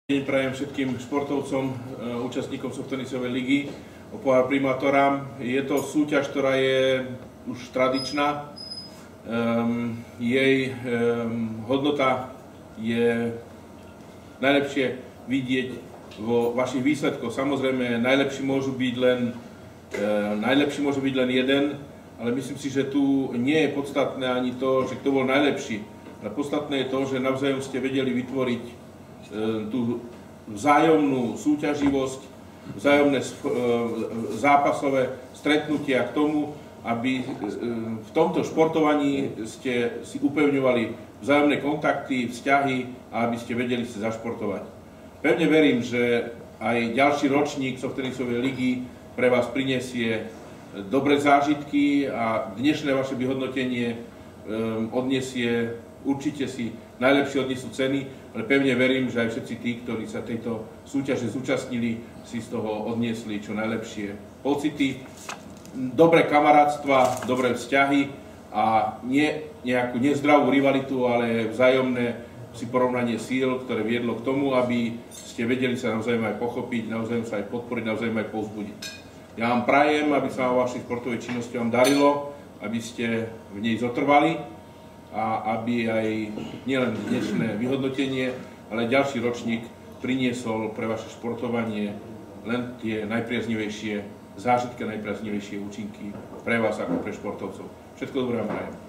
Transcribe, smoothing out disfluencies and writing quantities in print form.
Prajem všetkým športovcom, účastníkom Softenisovej ligy, o pohár primátora. Je to súťaž, ktorá je už tradičná. Jej hodnota je najlepšie vidieť vo vašich výsledkoch. Samozrejme, najlepší môže byť len jeden, ale myslím si, že tu nie je podstatné ani to, že kto bol najlepší. Ale podstatné je to, že navzájom ste vedeli vytvoriť tú vzájomnú súťaživosť, vzájomné zápasové stretnutia k tomu, aby v tomto športovaní ste si upevňovali vzájomné kontakty, vzťahy a aby ste vedeli si zašportovať. Pevne verím, že aj ďalší ročník Softenisovej ligy pre vás prinesie dobré zážitky a dnešné vaše vyhodnotenie odniesie, určite si najlepšie odnesú ceny, ale pevne verím, že aj všetci tí, ktorí sa tejto súťaže zúčastnili, si z toho odniesli čo najlepšie pocity, dobré kamarátstva, dobré vzťahy a nie nejakú nezdravú rivalitu, ale vzájomné si porovnanie síl, ktoré viedlo k tomu, aby ste vedeli sa navzájom aj pochopiť, navzájom sa aj podporiť, navzájom aj povzbudiť. Ja vám prajem, aby sa vo vašej športovej činnosti vám darilo, aby ste v nej zotrvali, a aby aj nielen dnešné vyhodnotenie, ale ďalší ročník priniesol pre vaše športovanie len tie najpriaznivejšie zážitky a najpriaznivejšie účinky pre vás ako pre športovcov. Všetko dobré vám prajem.